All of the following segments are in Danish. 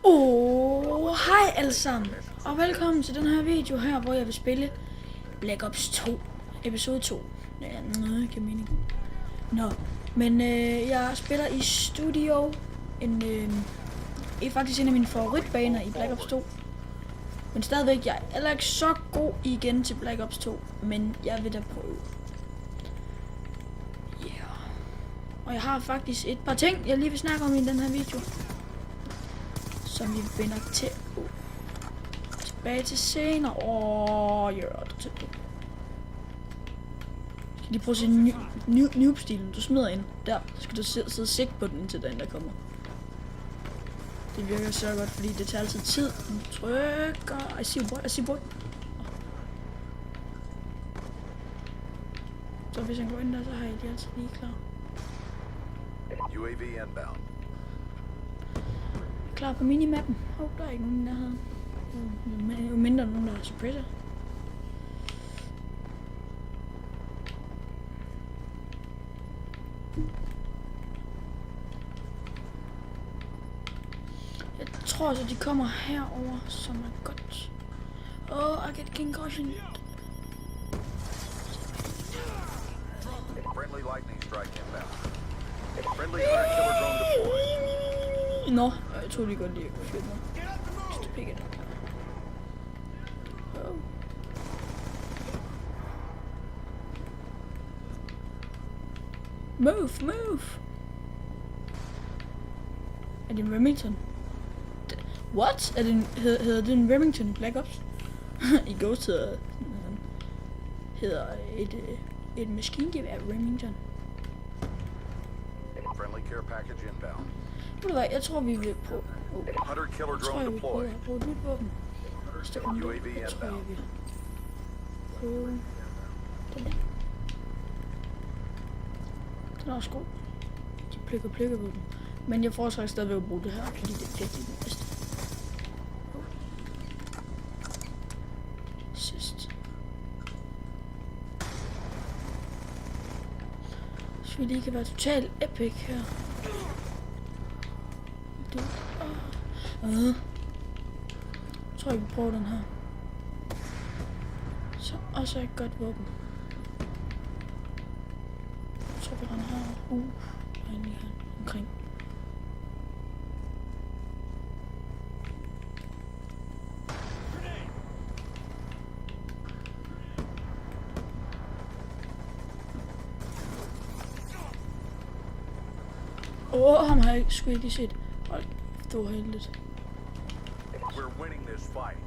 Hej alle sammen, og velkommen til den her video her, hvor jeg vil spille Black Ops 2, episode 2. Ja, giver mening. Nå, men jeg spiller i Studio, faktisk en af mine favoritbaner i Black Ops 2. Men stadigvæk, jeg er heller ikke så god igen til Black Ops 2, men jeg vil da prøve. Og jeg har faktisk et par ting, jeg lige vil snakke om i den her video, som vi vender tilbage til senere. Det er tæt på. Skal lige prøve at se noob-stilen, du smider ind. Der skal du sidde og sigte på den, indtil den der kommer. Det virker så godt, fordi det tager altid tid. Du trykker. I see boy. Så hvis han går ind der, så har jeg de altid lige klar. UAV inbound. Klar på minimappen. Der er ikke nogen der her. Jo mindre nogen der har suppressor. Jeg tror så de kommer herover, som er godt. I get concussion. Friendly lightning strike inbound. Friendly hunter killer drone deployed. Nå, jeg tror de godt lige at flytte mig. Just to pick it up. Move! Er det en Remington? What? Hedder det en Remington i Black Ops? I Ghost hedder et maskingevær Remington. Friendly care package inbound. Ved du hvad, jeg tror vi vil på. Hunter killer Jeg tror drone jeg vil deployed. på et nyt våben. UAV Jeg tror jeg inbound. vil på den der. Den er også god. De plikker på den. Men jeg foretrækker stadigvæk at bruge det her, fordi det er virkelig det bedste. Sidst. Så vi lige kan være totalt epic her. Jeg tror jeg vi prøver den her. Så også et godt våben. Jeg tror vi den her. Jeg lige her omkring. Ham har jeg sgu ikke set. Hold, det var heldigt. We're winning this fight.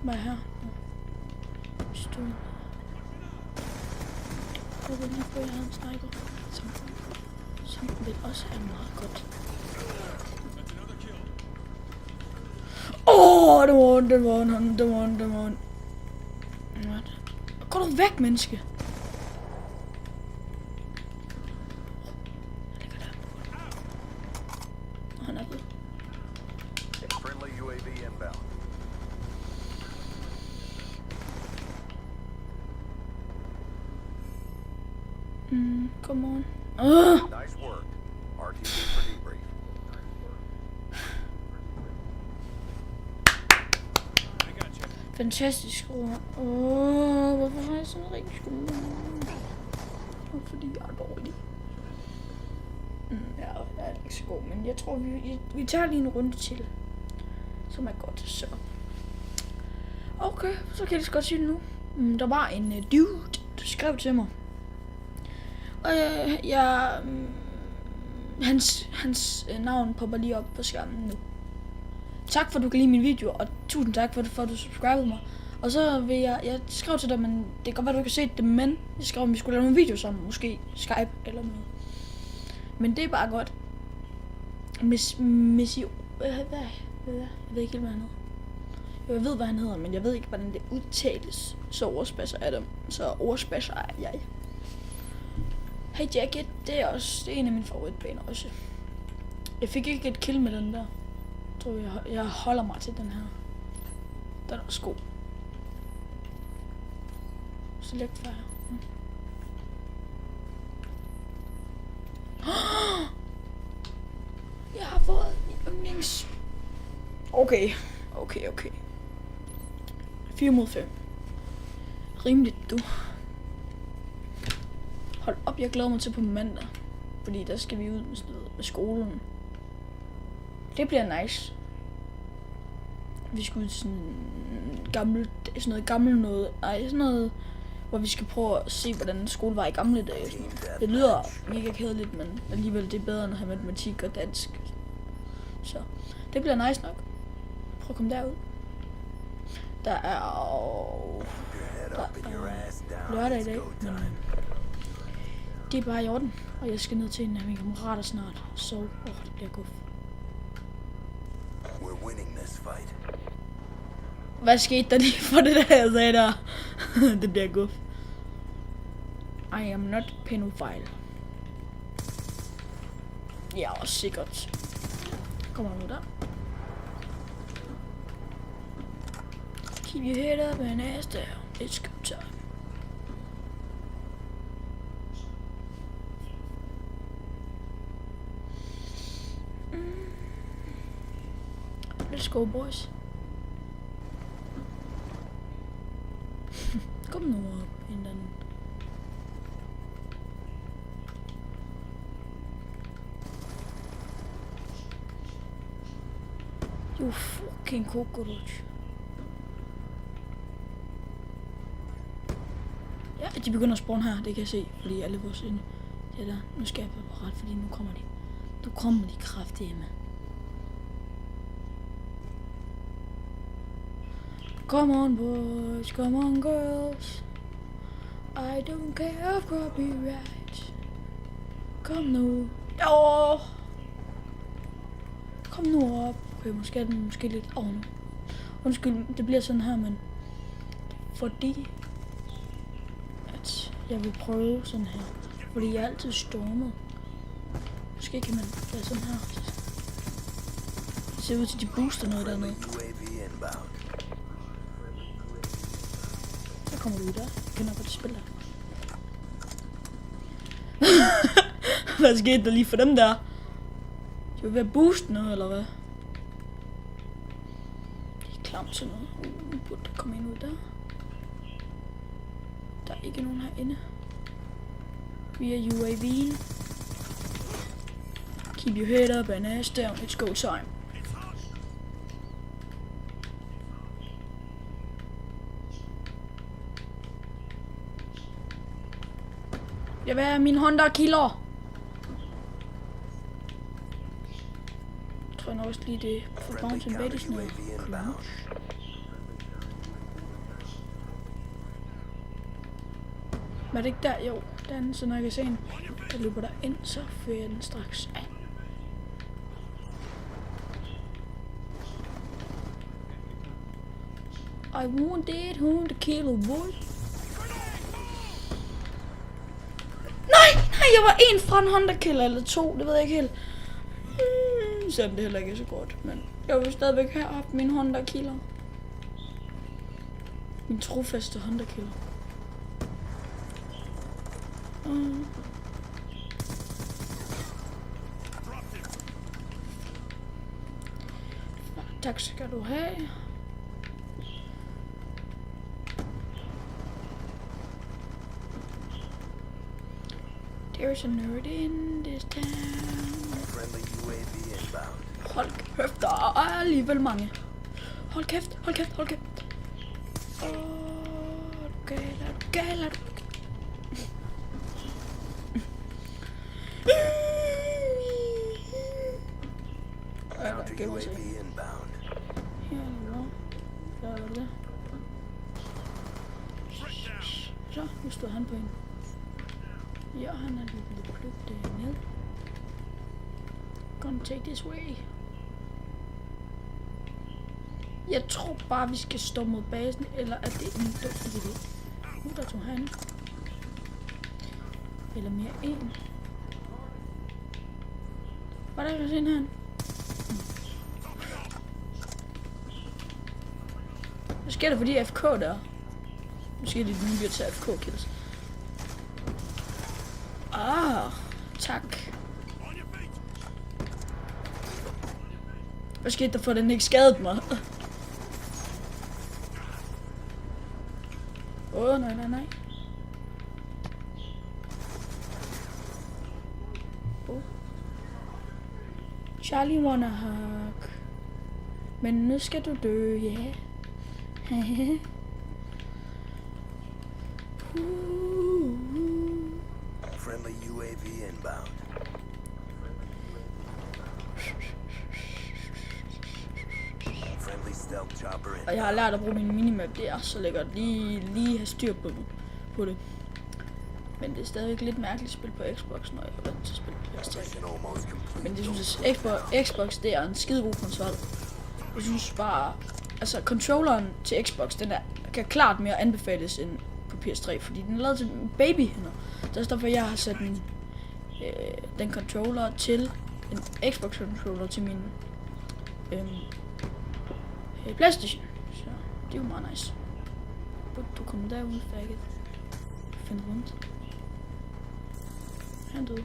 Hvad er her? Stå. Jeg vil lige på, at jeg har en sniper. Som vil også have meget godt. Det var en. Gå du væk, menneske! Han er ved. Friendly UAV inbound. Come on. Nice work. RTB for debrief. Fantastisk score. Hvorfor har jeg sådan en rigtig score? Fordi jeg er dårlig. Jeg er ikke så god, men jeg tror, vi tager lige en runde til. Som er godt, så. Okay, så kan jeg lige så godt sige det nu. Der var en dude, der skrev til mig. Og hans navn popper lige op på skærmen nu. Tak for, at du kan lide min video, og tusind tak for at du subscribede mig. Og så vil jeg skrev til dig, men det kan godt være, du ikke har set det, men jeg skrev, om vi skulle lave nogle videoer sammen, måske Skype eller noget. Men det er bare godt. Jeg ved ikke helt, hvad han hedder. Jeg ved, hvad han hedder, men jeg ved ikke, hvordan det udtales. Så ordspasser er jeg. Hey Jacket, det er en af mine favoritbaner også. Jeg fik ikke et kill med den der. Jeg tror, jeg holder mig til den her. Den er også god. Select fire. Thanks. Okay. 4 mod 5. Rimeligt, du. Hold op, jeg glæder mig til på mandag. Fordi der skal vi ud med skolen. Det bliver nice. Vi skal ud til sådan noget, hvor vi skal prøve at se, hvordan skole var i gamle dage. Det lyder mega kedeligt, men alligevel det er bedre end at have matematik og dansk. Så det bliver nice nok. Prøv at komme derud. Der er lørdag i dag, men det er bare i orden. Og jeg skal ned til en af mine kammerater snart. Så det bliver godt. Hvad skete der lige for det der, jeg sagde der? Det bliver godt. I am not pedophile. Ja, også sikkert. Kommer der noget der? Keep your head up and ass down. It's good time. Let's go, boys. Kom nu op, en eller anden. You fucking cockroach. Ja, de begynder at spawn her, det kan jeg se, fordi alle vores inde. Det der, nu skal jeg være ret, fordi nu kommer de. Nu kommer de kraftedeme. Come on boys, come on girls. I don't care if copyright. Kom nu. Åh! Kom nu op. Okay, måske er den måske lidt nu. Undskyld, det bliver sådan her, men fordi at jeg vil prøve sådan her. Fordi jeg er altid stormet. Måske kan man gøre sådan her. Det ser ud til, at de booster noget dernede. Så kommer du ud der. Jeg kender godt spil der. Hvad skete der lige for dem der? De var ved at booste noget, eller hvad? Det er klamt sådan noget. Nu burde der komme ind ud der. Der er ikke nogen herinde. Vi er UAV'en. Keep your head up and ass down. It's go time. Jeg vil have min Honda Killer. Jeg tror nok også lige det for Bounce and Betty sådan noget. Var det ikke der? Jo, den, så når jeg kan se en, der løber der ind, så fører jeg den straks af. I want that Honda Killer, boy. Nej, jeg var en fra en Honda Killer, eller 2, det ved jeg ikke helt. Selvom det heller ikke er så godt, men jeg vil stadigvæk have haft min Honda Killer. Min trofaste Honda Killer. Tak skal du have. There's a nerd in this town. Hold kæft, der er alligevel mange. Hold kæft. Gala. Så, nu stod han på en. Ja, han er lidt plukket ned. Gonna take this way. Jeg tror bare, vi skal stå mod basen, eller er det en dum idé? Der tog han. Eller mere en. Var der også en her? Hvad sker der for de FK der? Måske er det nu bliver til FK kills. Tak. Hvad skete der for, den ikke skadede mig? Nej. Charlie wanna hug. Men nu skal du dø, ja. Yeah. Friendly UAV inbound. Friendly stealth chopper Og jeg har lært at bruge min minimap, det er så lækkert. Lige have styr på det. Men det er stadigvæk lidt mærkeligt at spille på Xbox, når jeg er vant til at spille på PlayStation. Men det synes jeg, Xbox det er en skide god konsol. Jeg synes bare, altså controlleren til Xbox, kan klart mere anbefales end på PS3, fordi den er lavet til babyhænder. Det er derfor, jeg har sat den controller til en Xbox controller til min PlayStation. Så det er jo meget nice. Du kommer derud, faggot. Find rundt. Han døde.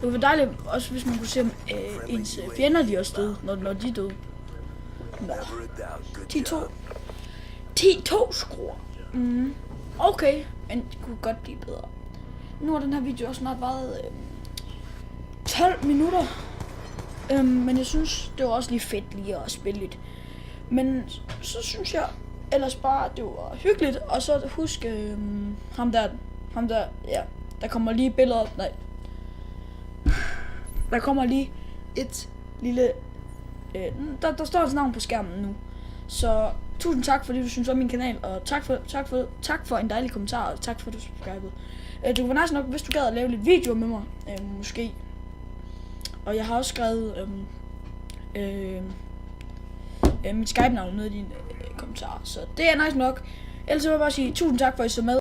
Det var dejligt, også hvis man kunne se, om ens fjender de også døde, når de døde. Nå. 10-2 skruer. Okay, men det kunne godt blive bedre. Nu har den her video også snart varet 12 minutter. Men jeg synes, det var også lige fedt lige at spille lidt. Men så synes jeg ellers bare, det var hyggeligt. Og så husk ham der, ja. Der kommer lige billeder, der kommer lige et lille, der står hans navn på skærmen nu. Så tusind tak, fordi du synes om min kanal, og tak for en dejlig kommentar, og tak for at du subscribede. Det var nice nok, hvis du gad at lave lidt video med mig, måske. Og jeg har også skrevet mit Skype-navn nede i dine kommentarer, så det er nice nok. Ellers vil jeg bare sige tusind tak for at I så med.